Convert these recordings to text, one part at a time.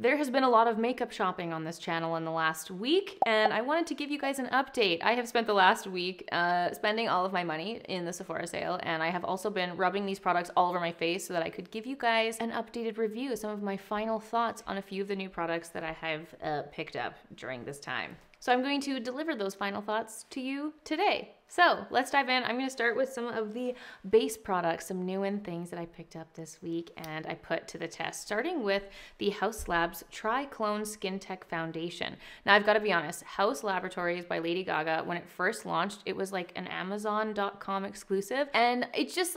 There has been a lot of makeup shopping on this channel in the last week, and I wanted to give you guys an update. I have spent the last week spending all of my money in the Sephora sale, and I have also been rubbing these products all over my face so that I could give you guys an updated review, some of my final thoughts on a few of the new products that I have picked up during this time. So I'm going to deliver those final thoughts to you today. So let's dive in. I'm going to start with some of the base products, some new and things that I picked up this week and I put to the test, starting with the HAUS Labs Triclone Skin Tech Foundation. Now I've got to be honest, HAUS Laboratories by Lady Gaga, when it first launched, it was like an Amazon.com exclusive, and it just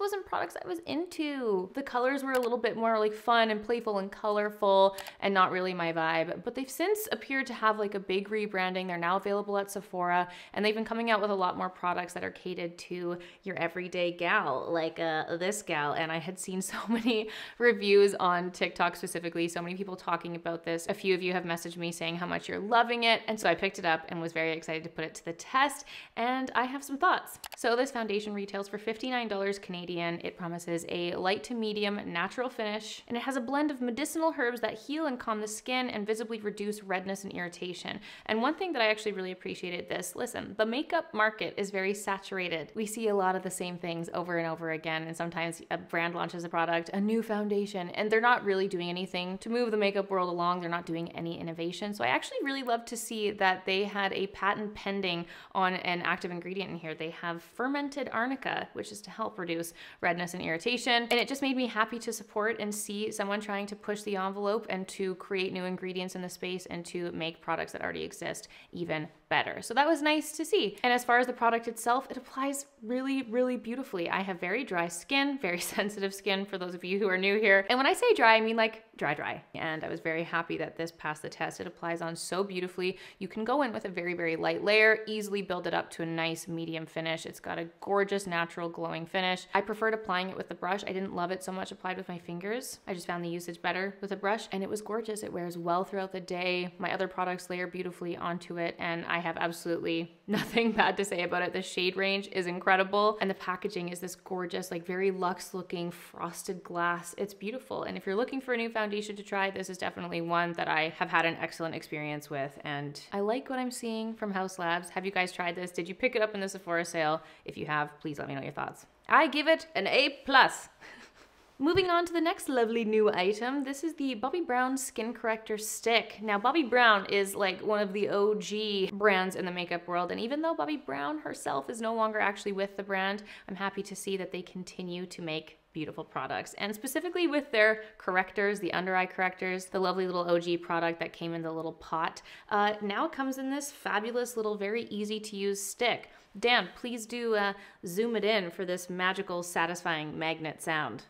wasn't products I was into. The colors were a little bit more like fun and playful and colorful and not really my vibe, but they've since appeared to have like a big rebranding. They're now available at Sephora, and they've been coming out with a lot more products that are catered to your everyday gal, like this gal. And I had seen so many reviews on TikTok specifically, so many people talking about this. A few of you have messaged me saying how much you're loving it, and so I picked it up and was very excited to put it to the test, and I have some thoughts. So this foundation retails for $59 Canadian. It promises a light to medium natural finish, and it has a blend of medicinal herbs that heal and calm the skin and visibly reduce redness and irritation. And one thing that I actually really appreciated this, listen, the makeup market is very saturated. We see a lot of the same things over and over again, and sometimes a brand launches a product, a new foundation, and they're not really doing anything to move the makeup world along. They're not doing any innovation. So I actually really love to see that they had a patent pending on an active ingredient in here. They have fermented arnica, which is to help reduce redness and irritation. And it just made me happy to support and see someone trying to push the envelope and to create new ingredients in the space and to make products that already exist even better. So that was nice to see. And as far as the product itself, it applies really, really beautifully. I have very dry skin, very sensitive skin for those of you who are new here. And when I say dry, I mean like dry. And I was very happy that this passed the test. It applies on so beautifully. You can go in with a very, very light layer, easily build it up to a nice medium finish. It's got a gorgeous, natural, glowing finish. I preferred applying it with the brush. I didn't love it so much applied with my fingers. I just found the usage better with a brush, and it was gorgeous. It wears well throughout the day. My other products layer beautifully onto it, and I have absolutely nothing bad to say about it. The shade range is incredible, and the packaging is this gorgeous, like very luxe looking frosted glass. It's beautiful. And if you're looking for a new foundation to try, this is definitely one that I have had an excellent experience with, and I like what I'm seeing from HAUS Labs. Have you guys tried this? Did you pick it up in the Sephora sale? If you have, please let me know your thoughts. I give it an A+. Moving on to the next lovely new item, this is the Bobbi Brown Skin Corrector Stick. Now, Bobbi Brown is like one of the OG brands in the makeup world, and even though Bobbi Brown herself is no longer actually with the brand, I'm happy to see that they continue to make beautiful products, and specifically with their correctors, the under eye correctors, the lovely little OG product that came in the little pot. Now it comes in this fabulous little, very easy to use stick. Dan, please do zoom it in for this magical, satisfying magnet sound.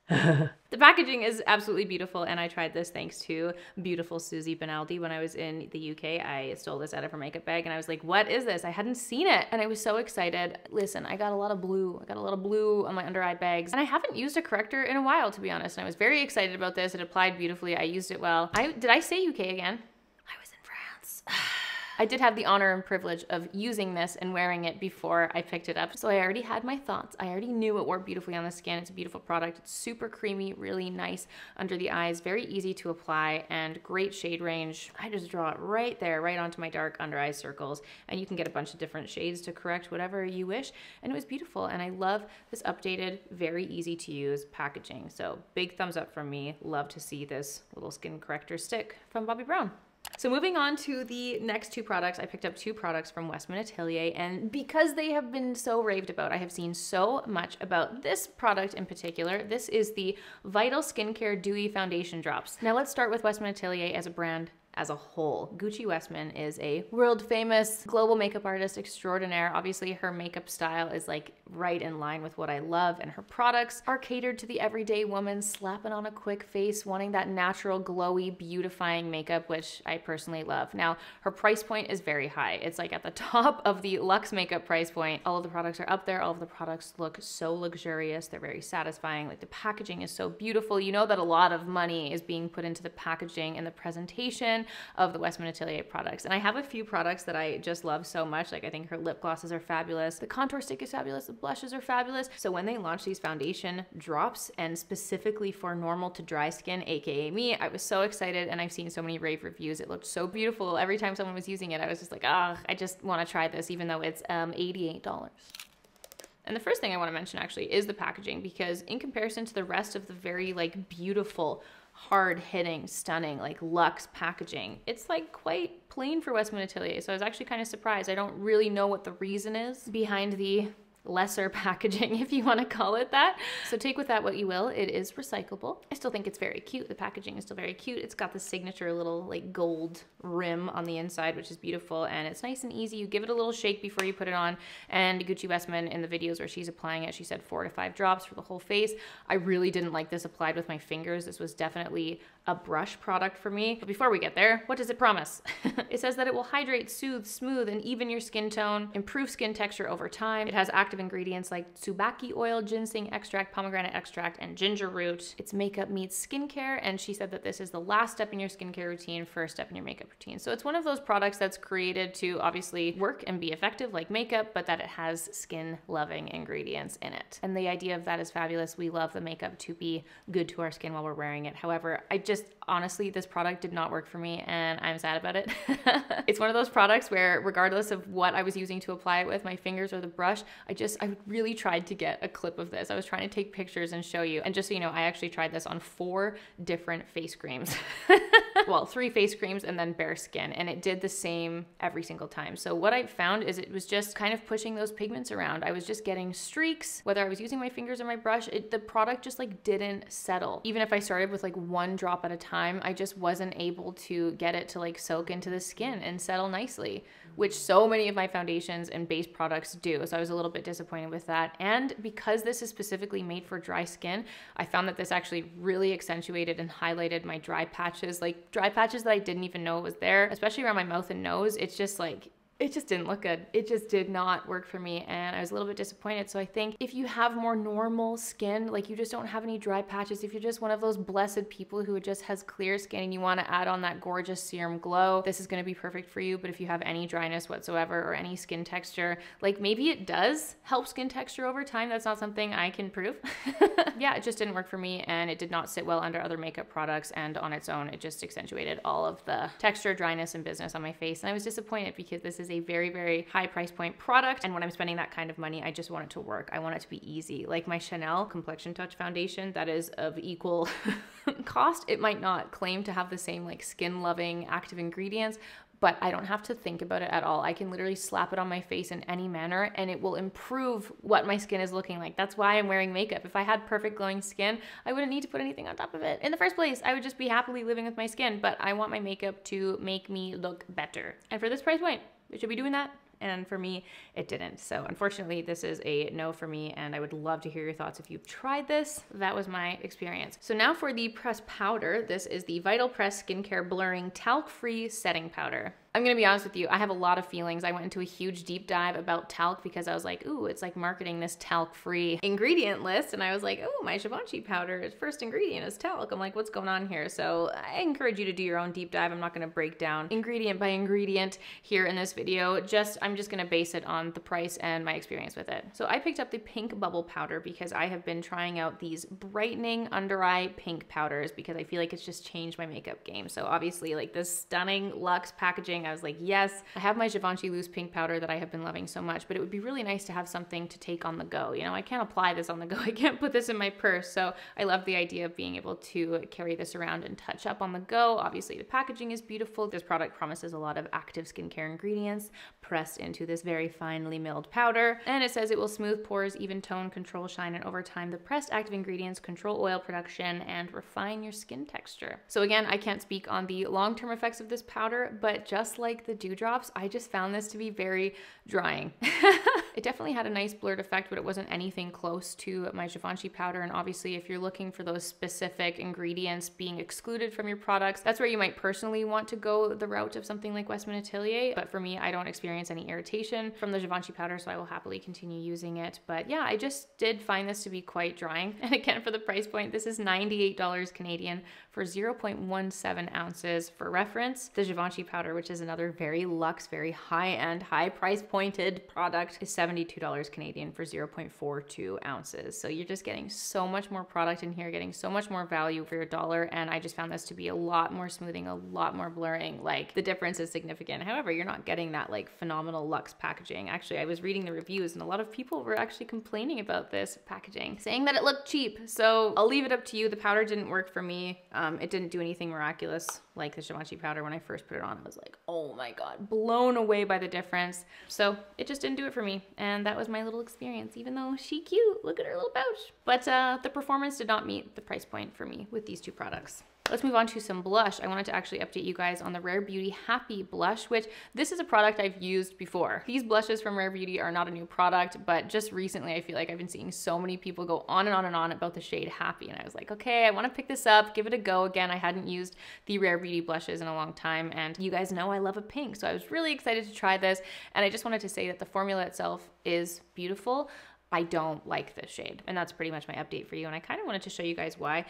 The packaging is absolutely beautiful, and I tried this thanks to beautiful Susie Benaldi when I was in the UK. I stole this out of her makeup bag, and I was like, what is this? I hadn't seen it, and I was so excited. Listen, I got a lot of blue. I got a lot of blue on my under eye bags, and I haven't used a corrector in a while, to be honest, and I was very excited about this. It applied beautifully. I used it well. Did I say UK again? I was in France. I did have the honor and privilege of using this and wearing it before I picked it up. So I already had my thoughts. I already knew it wore beautifully on the skin. It's a beautiful product. It's super creamy, really nice under the eyes, very easy to apply, and great shade range. I just draw it right there, right onto my dark under eye circles, and you can get a bunch of different shades to correct whatever you wish. And it was beautiful, and I love this updated, very easy to use packaging. So big thumbs up from me. Love to see this little skin corrector stick from Bobbi Brown. So moving on to the next two products, I picked up two products from WESTMAN Atelier, and because they have been so raved about, I have seen so much about this product in particular. This is the Vital Skincare Dewy Foundation Drops. Now let's start with WESTMAN Atelier as a brand. As a whole, Gucci Westman is a world famous global makeup artist extraordinaire. Obviously her makeup style is like right in line with what I love, and her products are catered to the everyday woman slapping on a quick face, wanting that natural, glowy, beautifying makeup, which I personally love. Now, her price point is very high. It's like at the top of the luxe makeup price point. All of the products are up there. All of the products look so luxurious. They're very satisfying. Like the packaging is so beautiful. You know that a lot of money is being put into the packaging and the presentation of the Westman Atelier products. And I have a few products that I just love so much. Like I think her lip glosses are fabulous. The contour stick is fabulous. The blushes are fabulous. So when they launched these foundation drops, and specifically for normal to dry skin, aka me, I was so excited, and I've seen so many rave reviews. It looked so beautiful. Every time someone was using it, I was just like, ah, I just want to try this, even though it's $88. And the first thing I want to mention actually is the packaging, because in comparison to the rest of the very like beautiful, hard-hitting, stunning, like luxe packaging, it's like quite plain for Westman Atelier. So I was actually kind of surprised. I don't really know what the reason is behind the lesser packaging, if you want to call it that. So take with that what you will. It is recyclable. I still think it's very cute. The packaging is still very cute. It's got the signature little like gold rim on the inside, which is beautiful, and it's nice and easy. You give it a little shake before you put it on, and Gucci Westman in the videos where she's applying it, she said 4 to 5 drops for the whole face. I really didn't like this applied with my fingers. This was definitely a brush product for me. But before we get there, what does it promise? It says that it will hydrate, soothe, smooth, and even your skin tone, improve skin texture over time. It has active ingredients like tsubaki oil, ginseng extract, pomegranate extract, and ginger root. It's makeup meets skincare, and she said that this is the last step in your skincare routine, first step in your makeup routine. So it's one of those products that's created to obviously work and be effective like makeup, but that it has skin-loving ingredients in it. And the idea of that is fabulous. We love the makeup to be good to our skin while we're wearing it. However, honestly, this product did not work for me, and I'm sad about it. It's one of those products where regardless of what I was using to apply it with, my fingers or the brush, I really tried to get a clip of this. I was trying to take pictures and show you. And just so you know, I actually tried this on 4 different face creams. Well, 3 face creams and then bare skin, and it did the same every single time. So what I found is it was just kind of pushing those pigments around. I was just getting streaks, whether I was using my fingers or my brush, the product just like didn't settle. Even if I started with like 1 drop at a time, I just wasn't able to get it to like soak into the skin and settle nicely, which so many of my foundations and base products do. So I was a little bit disappointed with that. And because this is specifically made for dry skin, I found that this actually really accentuated and highlighted my dry patches, like dry patches that I didn't even know was there, especially around my mouth and nose. It's just like, it just didn't look good. It just did not work for me, and I was a little bit disappointed. So I think if you have more normal skin, like you just don't have any dry patches, if you're just one of those blessed people who just has clear skin and you want to add on that gorgeous serum glow, this is going to be perfect for you. But if you have any dryness whatsoever or any skin texture, like maybe it does help skin texture over time. That's not something I can prove. Yeah, it just didn't work for me, and it did not sit well under other makeup products, and on its own, it just accentuated all of the texture, dryness, and business on my face. And I was disappointed because this is a very, very high price point product, and when I'm spending that kind of money, I just want it to work. I want it to be easy. Like my Chanel Complexion Touch foundation that is of equal cost, it might not claim to have the same like skin loving active ingredients, but I don't have to think about it at all. I can literally slap it on my face in any manner and it will improve what my skin is looking like. That's why I'm wearing makeup. If I had perfect glowing skin, I wouldn't need to put anything on top of it. In the first place, I would just be happily living with my skin, but I want my makeup to make me look better. And for this price point, it should be doing that. And for me, it didn't. So unfortunately, this is a no for me, and I would love to hear your thoughts if you've tried this. That was my experience. So now for the pressed powder. This is the Vital Press Skincare Blurring Talc-Free Setting Powder. I'm gonna be honest with you, I have a lot of feelings. I went into a huge deep dive about talc because I was like, ooh, it's like marketing this talc-free ingredient list. And I was like, oh, my Givenchy powder's first ingredient is talc. I'm like, what's going on here? So I encourage you to do your own deep dive. I'm not gonna break down ingredient by ingredient here in this video. I'm just gonna base it on the price and my experience with it. So I picked up the pink bubble powder because I have been trying out these brightening under eye pink powders because I feel like it's just changed my makeup game. So obviously like this stunning luxe packaging, I was like, yes. I have my Givenchy loose pink powder that I have been loving so much, but it would be really nice to have something to take on the go. You know, I can't apply this on the go. I can't put this in my purse. So I love the idea of being able to carry this around and touch up on the go. Obviously the packaging is beautiful. This product promises a lot of active skincare ingredients pressed into this very finely milled powder. And it says it will smooth pores, even tone, control shine, and over time the pressed active ingredients control oil production and refine your skin texture. So again, I can't speak on the long-term effects of this powder, but just like the dewdrops, I just found this to be very drying. It definitely had a nice blurred effect, but it wasn't anything close to my Givenchy powder. And obviously, if you're looking for those specific ingredients being excluded from your products, that's where you might personally want to go the route of something like Westman Atelier. But for me, I don't experience any irritation from the Givenchy powder, so I will happily continue using it. But yeah, I just did find this to be quite drying. And again, for the price point, this is $98 Canadian for 0.17 ounces. For reference, the Givenchy powder, which is another very luxe, very high-end, high price pointed product, is $72 Canadian for 0.42 ounces. So you're just getting so much more product in here, getting so much more value for your dollar. And I just found this to be a lot more smoothing, a lot more blurring. Like, the difference is significant. However, you're not getting that like phenomenal luxe packaging. Actually, I was reading the reviews and a lot of people were actually complaining about this packaging, saying that it looked cheap. So I'll leave it up to you. The powder didn't work for me. It didn't do anything miraculous like the Givenchy powder. When I first put it on, I was like, oh my God, blown away by the difference. So it just didn't do it for me. And that was my little experience, even though she cute. Look at her little pouch. But the performance did not meet the price point for me with these two products. Let's move on to some blush. I wanted to actually update you guys on the Rare Beauty Happy Blush, which this is a product I've used before. These blushes from Rare Beauty are not a new product, but just recently I feel like I've been seeing so many people go on and on and on about the shade Happy, and I was like, okay, I want to pick this up, give it a go again. I hadn't used the Rare Beauty blushes in a long time, and you guys know I love a pink, so I was really excited to try this, and I just wanted to say that the formula itself is beautiful. I don't like this shade, and that's pretty much my update for you. And I kind of wanted to show you guys why.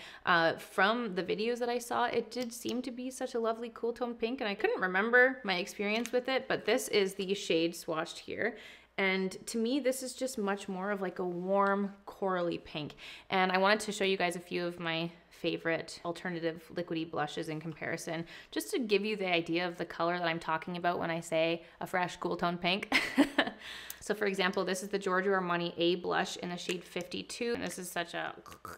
From the videos that I saw, it did seem to be such a lovely cool tone pink, and I couldn't remember my experience with it, but this is the shade swatched here. And to me, this is just much more of like a warm corally pink. And I wanted to show you guys a few of my favorite alternative liquidy blushes in comparison, just to give you the idea of the color that I'm talking about when I say a fresh cool tone pink. So for example, this is the Giorgio Armani A blush in the shade 52. And this is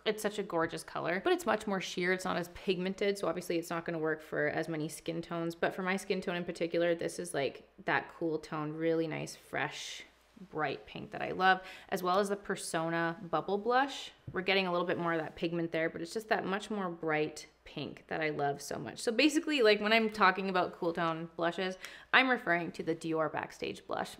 it's such a gorgeous color, but it's much more sheer. It's not as pigmented. So obviously it's not going to work for as many skin tones, but for my skin tone in particular, this is like that cool tone, really nice, fresh, bright pink that I love, as well as the Persona Bubble Blush. We're getting a little bit more of that pigment there, but it's just that much more bright pink that I love so much. So basically, like when I'm talking about cool tone blushes, I'm referring to the Dior Backstage blush.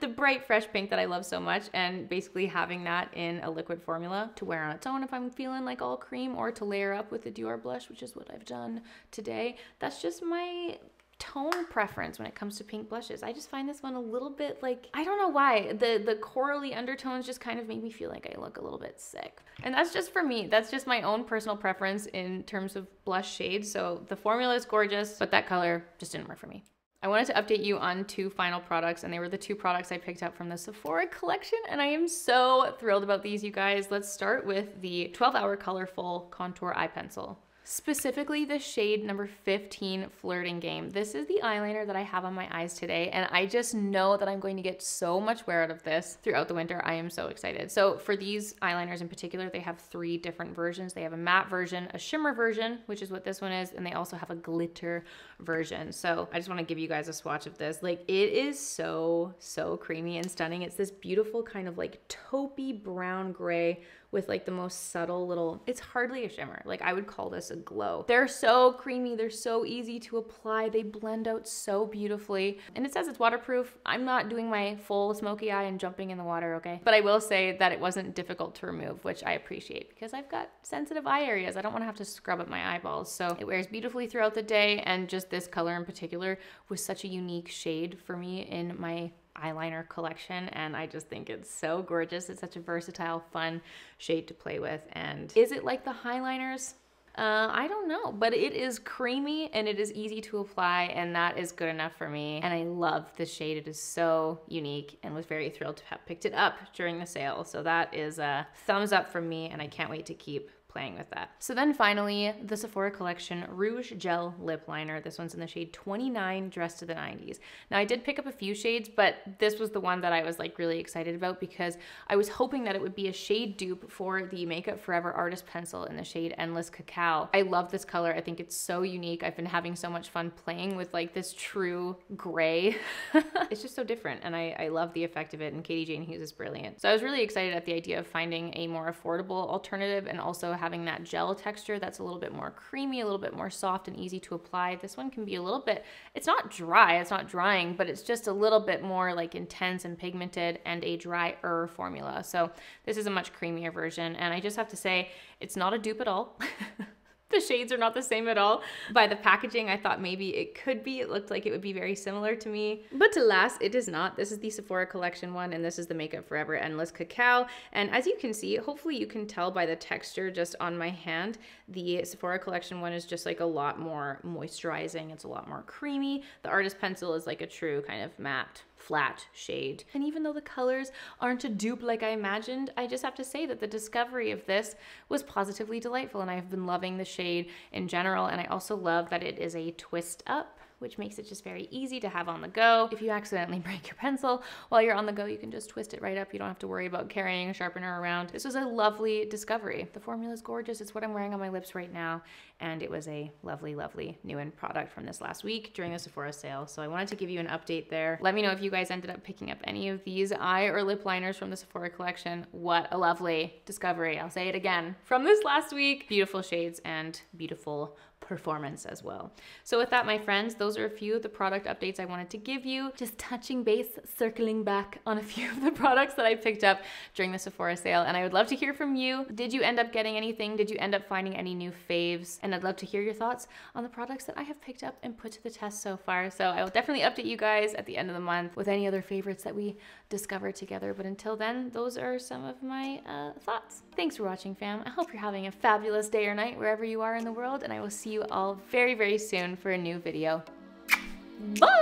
The bright, fresh pink that I love so much, and basically having that in a liquid formula to wear on its own if I'm feeling like all cream, or to layer up with the Dior blush, which is what I've done today. That's just my tone preference when it comes to pink blushes. I just find this one a little bit like, I don't know why, the corally undertones just kind of make me feel like I look a little bit sick. And that's just for me. That's just my own personal preference in terms of blush shades. So the formula is gorgeous, but that color just didn't work for me. I wanted to update you on two final products, and they were the two products I picked up from the Sephora collection, and I am so thrilled about these, you guys. Let's start with the 12 Hour Colorful Contour Eye Pencil. Specifically the shade number 15, Flirting Game. This is the eyeliner that I have on my eyes today, and I just know that I'm going to get so much wear out of this throughout the winter. I am so excited. So for these eyeliners in particular, they have three different versions. They have a matte version, a shimmer version, which is what this one is, and they also have a glitter version. So I just want to give you guys a swatch of this. Like, it is so creamy and stunning. It's this beautiful kind of like taupey brown gray with like the most subtle little, it's hardly a shimmer. Like, I would call this a glow. They're so creamy. They're so easy to apply. They blend out so beautifully. And it says it's waterproof. I'm not doing my full smoky eye and jumping in the water, okay? But I will say that it wasn't difficult to remove, which I appreciate because I've got sensitive eye areas. I don't want to have to scrub up my eyeballs. So it wears beautifully throughout the day. And just this color in particular was such a unique shade for me in my eyeliner collection, and I just think it's so gorgeous. It's such a versatile, fun shade to play with. And is it like the highliners? I don't know, but it is creamy and it is easy to apply, and that is good enough for me. And I love this shade. It is so unique, and was very thrilled to have picked it up during the sale. So that is a thumbs up from me, and I can't wait to keep playing with that. So then finally, the Sephora Collection Rouge Gel Lip Liner. This one's in the shade 29, Dressed to the 90s. Now, I did pick up a few shades, but this was the one that I was like really excited about because I was hoping that it would be a shade dupe for the Makeup Forever Artist Pencil in the shade Endless Cacao. I love this color. I think it's so unique. I've been having so much fun playing with like this true gray. It's just so different, and I love the effect of it, and Katie Jane Hughes is brilliant. So I was really excited at the idea of finding a more affordable alternative and also having that gel texture that's a little bit more creamy, a little bit more soft and easy to apply. This one can be a little bit, it's not dry, it's not drying, but it's just a little bit more like intense and pigmented and a drier formula. So this is a much creamier version, and I just have to say, it's not a dupe at all. The shades are not the same at all. By the packaging, I thought maybe it could be. It looked like it would be very similar to me. But alas, it is not. This is the Sephora collection one, and this is the Makeup Forever Endless Cacao. And as you can see, hopefully you can tell by the texture just on my hand, the Sephora collection one is just like a lot more moisturizing. It's a lot more creamy. The Artist Pencil is like a true kind of matte, flat shade. And even though the colors aren't a dupe like I imagined, I just have to say that the discovery of this was positively delightful, and I've been loving the shade in general. And I also love that it is a twist up, which makes it just very easy to have on the go. If you accidentally break your pencil while you're on the go, you can just twist it right up. You don't have to worry about carrying a sharpener around. This was a lovely discovery. The formula is gorgeous. It's what I'm wearing on my lips right now, and it was a lovely, lovely new in product from this last week during the Sephora sale. So I wanted to give you an update there. Let me know if you guys ended up picking up any of these eye or lip liners from the Sephora collection. What a lovely discovery. I'll say it again from this last week. Beautiful shades and beautiful performance as well. So with that, my friends, those are a few of the product updates I wanted to give you. Just touching base, circling back on a few of the products that I picked up during the Sephora sale. And I would love to hear from you. Did you end up getting anything? Did you end up finding any new faves? And I'd love to hear your thoughts on the products that I have picked up and put to the test so far. So I will definitely update you guys at the end of the month with any other favorites that we discovered together. But until then, those are some of my thoughts. Thanks for watching, fam. I hope you're having a fabulous day or night wherever you are in the world, and I will see you all very, very soon for a new video. Bye!